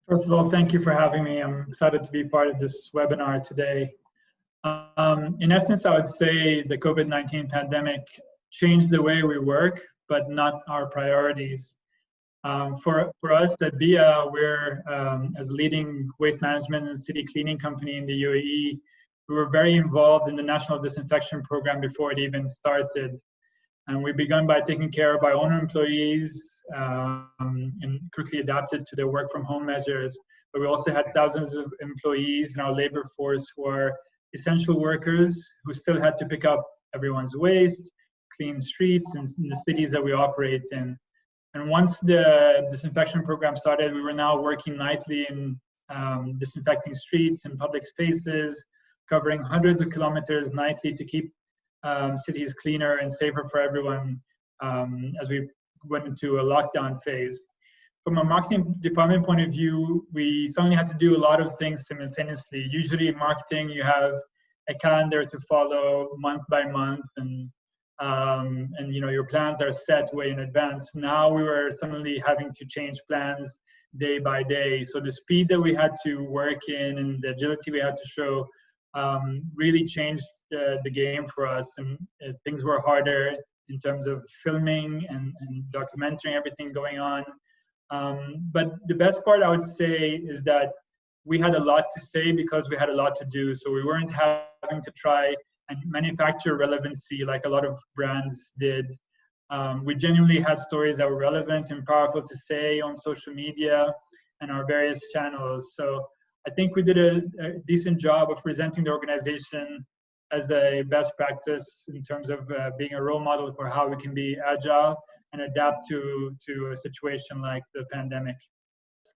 First of all, thank you for having me. I'm excited to be part of this webinar today. In essence, I would say the COVID-19 pandemic changed the way we work, but not our priorities. For us at BIA, we're as a leading waste management and city cleaning company in the UAE, we were very involved in the national disinfection program before it even started. And we began by taking care of our own employees and quickly adapted to their work from home measures. But we also had thousands of employees in our labor force who are essential workers who still had to pick up everyone's waste, clean streets in the cities that we operate in. And once the disinfection program started, we were now working nightly in disinfecting streets and public spaces, covering hundreds of kilometers nightly to keep cities cleaner and safer for everyone as we went into a lockdown phase. From a marketing department point of view, we suddenly had to do a lot of things simultaneously. Usually in marketing, you have a calendar to follow month by month, and you know, your plans are set way in advance. Now we were suddenly having to change plans day by day. So the speed that we had to work in and the agility we had to show really changed the game for us, and things were harder in terms of filming and documenting everything going on. But the best part I would say is that we had a lot to say because we had a lot to do. So we weren't having to try and manufacture relevancy like a lot of brands did. We genuinely had stories that were relevant and powerful to say on social media and our various channels. So I think we did a decent job of presenting the organization as a best practice in terms of being a role model for how we can be agile and adapt to a situation like the pandemic.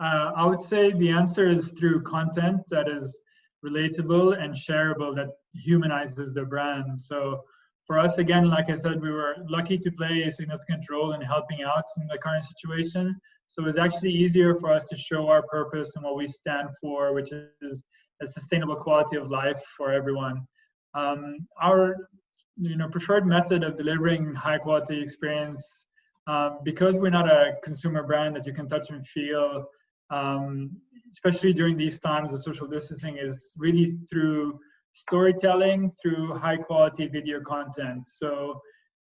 I would say the answer is through content that is relatable and shareable, that humanizes the brand. So for us, again, like I said, we were lucky to play a significant role in helping out in the current situation. So it was actually easier for us to show our purpose and what we stand for, which is a sustainable quality of life for everyone. Our preferred method of delivering high quality experience, because we're not a consumer brand that you can touch and feel, especially during these times of social distancing, is really through storytelling, through high quality video content. So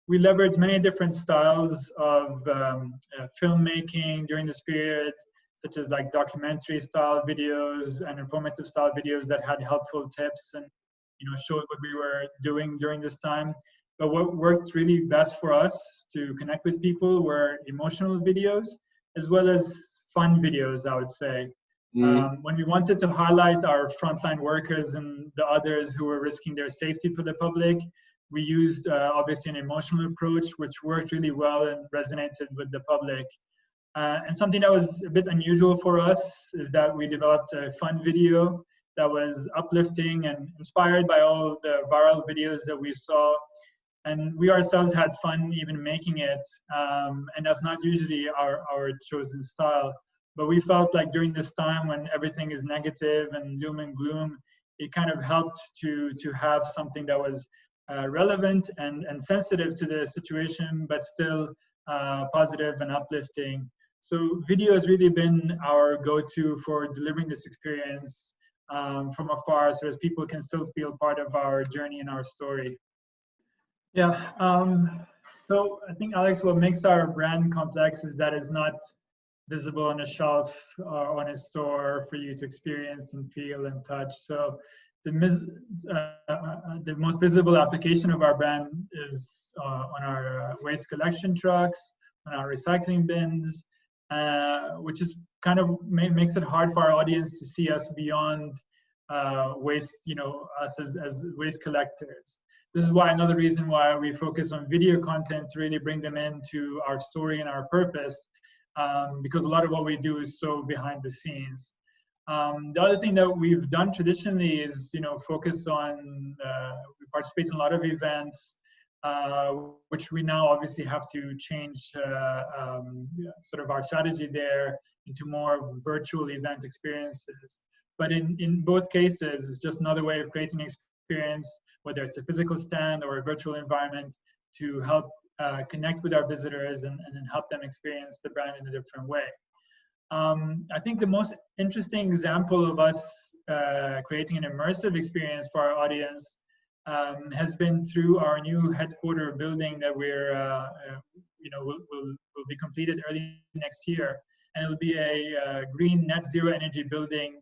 we leverage many different styles of filmmaking during this period, such as like documentary style videos and informative style videos that had helpful tips and showed what we were doing during this time. But what worked really best for us to connect with people were emotional videos as well as fun videos, I would say. When we wanted to highlight our frontline workers and the others who were risking their safety for the public, we used obviously an emotional approach, which worked really well and resonated with the public. And something that was a bit unusual for us is that we developed a fun video that was uplifting and inspired by all the viral videos that we saw. And we ourselves had fun even making it. And that's not usually our chosen style. But we felt like during this time when everything is negative and doom and gloom, it kind of helped to have something that was relevant and sensitive to the situation, but still positive and uplifting. So video has really been our go-to for delivering this experience from afar, so as people can still feel part of our journey and our story. Yeah, so I think, Alex, what makes our brand complex is that it's not visible on a shelf or on a store for you to experience and feel and touch. So the most visible application of our brand is on our waste collection trucks, on our recycling bins, which is kind of makes it hard for our audience to see us beyond waste, us as waste collectors. This is why another reason why we focus on video content to really bring them into our story and our purpose, because a lot of what we do is so behind the scenes. The other thing that we've done traditionally is, focus on, we participate in a lot of events, which we now obviously have to change sort of our strategy there into more virtual event experiences. But in both cases, it's just another way of creating an experience, whether it's a physical stand or a virtual environment, to help connect with our visitors and help them experience the brand in a different way. I think the most interesting example of us creating an immersive experience for our audience has been through our new headquarter building that will be completed early next year, and it'll be a green net zero energy building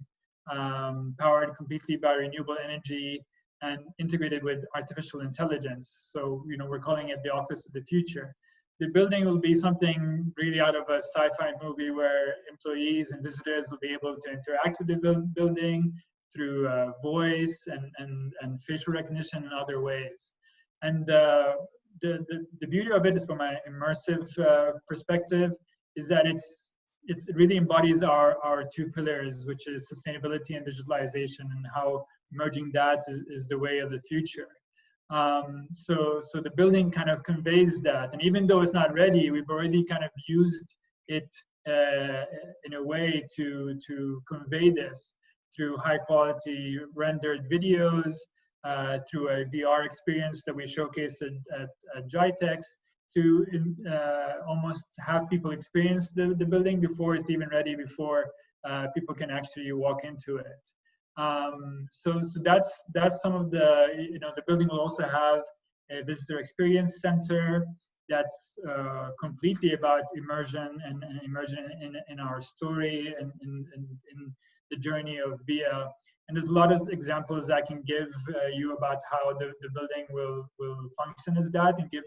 powered completely by renewable energy and integrated with artificial intelligence. So we're calling it the office of the future. The building will be something really out of a sci-fi movie where employees and visitors will be able to interact with the building through voice and facial recognition and other ways. And the beauty of it is, from an immersive perspective, is that it really embodies our two pillars, which is sustainability and digitalization, and how merging that is the way of the future. So the building kind of conveys that, and even though it's not ready, we've already kind of used it in a way to convey this through high quality rendered videos, through a VR experience that we showcased at GITEX, to almost have people experience the building before it's even ready, before people can actually walk into it. So that's some of the, the building will also have a visitor experience center that's completely about immersion and immersion in our story and in the journey of BIA. And there's a lot of examples I can give you about how the building will function as that and give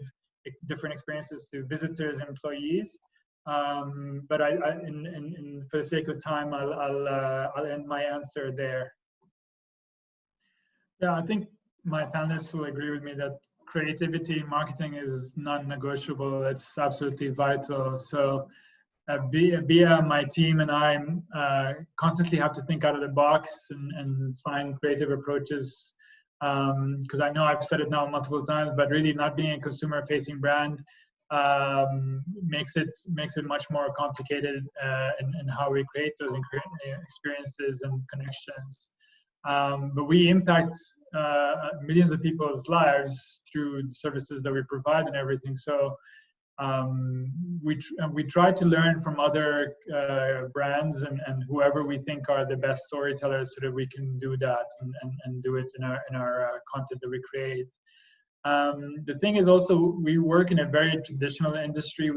different experiences to visitors and employees. But for the sake of time, I'll end my answer there. Yeah, I think my panelists will agree with me that creativity in marketing is non-negotiable. It's absolutely vital. So Bia, my team, and I constantly have to think out of the box and find creative approaches. Because I know I've said it now multiple times, but really not being a consumer-facing brand makes it much more complicated in how we create those experiences and connections. But we impact millions of people's lives through the services that we provide and everything. So we try to learn from other brands and whoever we think are the best storytellers, so that we can do that and do it in our content that we create. The thing is also, we work in a very traditional industry.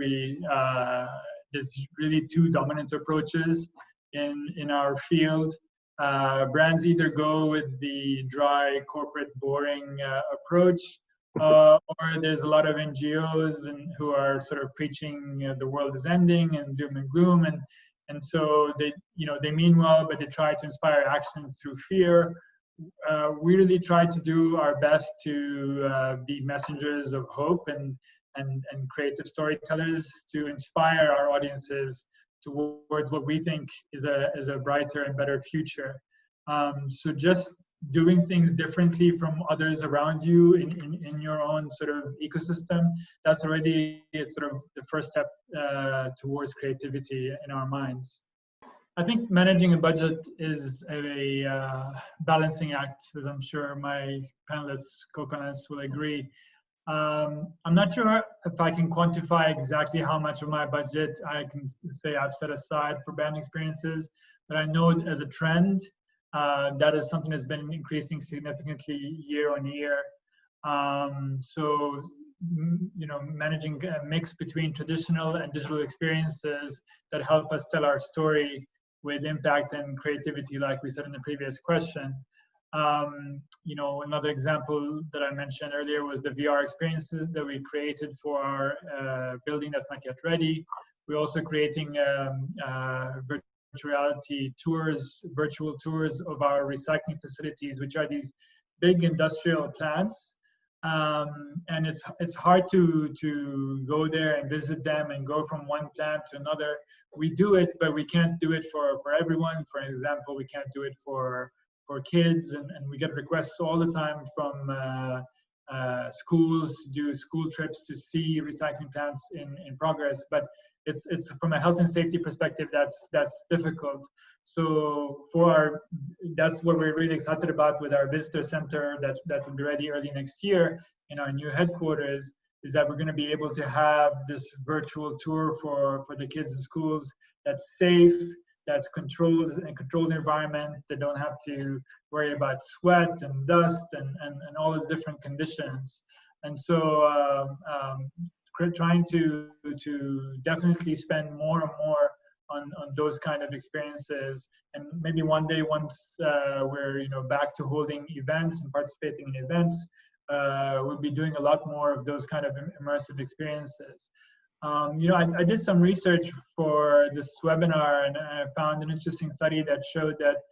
There's really two dominant approaches in our field. Brands either go with the dry, corporate, boring approach, or there's a lot of NGOs who are sort of preaching the world is ending and doom and gloom, and so they mean well, but they try to inspire action through fear. We really try to do our best to be messengers of hope and creative storytellers to inspire our audiences towards what we think is a brighter and better future. So just doing things differently from others around you in your own sort of ecosystem, that's already sort of the first step towards creativity in our minds. I think managing a budget is a balancing act, as I'm sure my co-panelists will agree. I'm not sure if I can quantify exactly how much of my budget I can say I've set aside for brand experiences, but I know as a trend, that is something that's been increasing significantly year on year. So, managing a mix between traditional and digital experiences that help us tell our story with impact and creativity, like we said in the previous question. Another example that I mentioned earlier was the VR experiences that we created for our building that's not yet ready. We're also creating virtual tours of our recycling facilities, which are these big industrial plants. And it's hard to go there and visit them and go from one plant to another. We do it, but we can't do it for everyone. For example, we can't do it for kids, and we get requests all the time from schools to do school trips to see recycling plants in progress. But it's from a health and safety perspective, that's difficult. So that's what we're really excited about with our visitor center that will be ready early next year in our new headquarters, is that we're going to be able to have this virtual tour for the kids in schools that's safe, that's controlled, in a controlled environment. They don't have to worry about sweat and dust and all the different conditions. And so trying to definitely spend more and more on those kind of experiences, and maybe one day, once we're back to holding events and participating in events, we'll be doing a lot more of those kind of immersive experiences. I did some research for this webinar, and I found an interesting study that showed that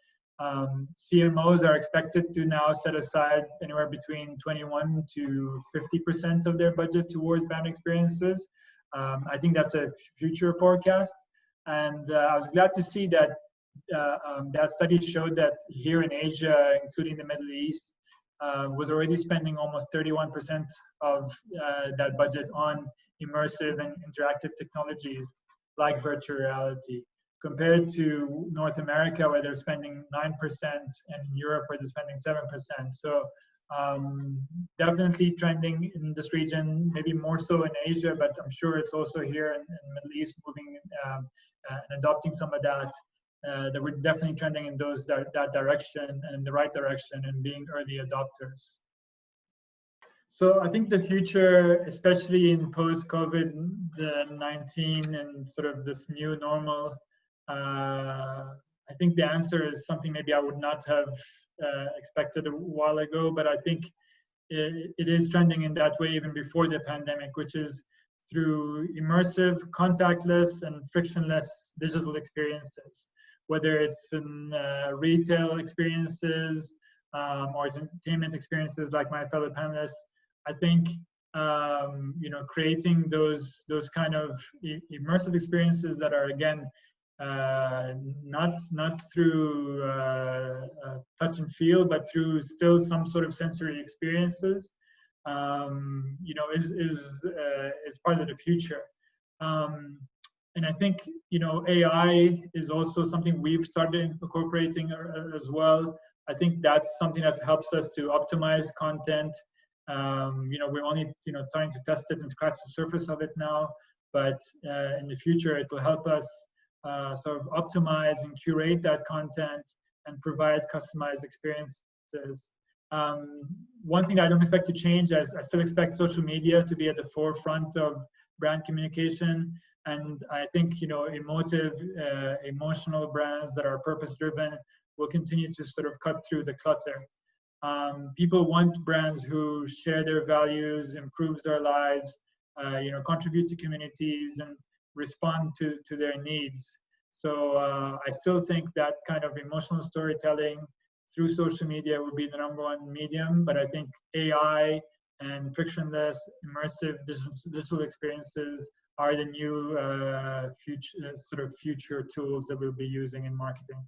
CMOs are expected to now set aside anywhere between 21 to 50% of their budget towards brand experiences. I think that's a future forecast, and I was glad to see that that study showed that here in Asia, including the Middle East, was already spending almost 31% of that budget on immersive and interactive technologies like virtual reality, compared to North America, where they're spending 9%, and in Europe, where they're spending 7%. So definitely trending in this region, maybe more so in Asia, but I'm sure it's also here in the Middle East, moving and adopting some of that. That we're definitely trending in that direction, and in the right direction, and being early adopters. So I think the future, especially in post-COVID-19 and sort of this new normal, I think the answer is something maybe I would not have expected a while ago, but I think it is trending in that way even before the pandemic, which is through immersive, contactless, and frictionless digital experiences, whether it's in retail experiences or entertainment experiences like my fellow panelists. I think creating those kind of immersive experiences that are, again, not through touch and feel, but through still some sort of sensory experiences, is part of the future. And I think AI is also something we've started incorporating as well. I think that's something that helps us to optimize content. We're only starting to test it and scratch the surface of it now, but in the future it will help us sort of optimize and curate that content and provide customized experiences. One thing that I don't expect to change is I still expect social media to be at the forefront of brand communication, and I think emotional brands that are purpose-driven will continue to sort of cut through the clutter. People want brands who share their values, improves their lives, contribute to communities, and respond to their needs. So I still think that kind of emotional storytelling through social media will be the #1 medium, but I think AI and frictionless, immersive digital experiences are the new future tools that we'll be using in marketing.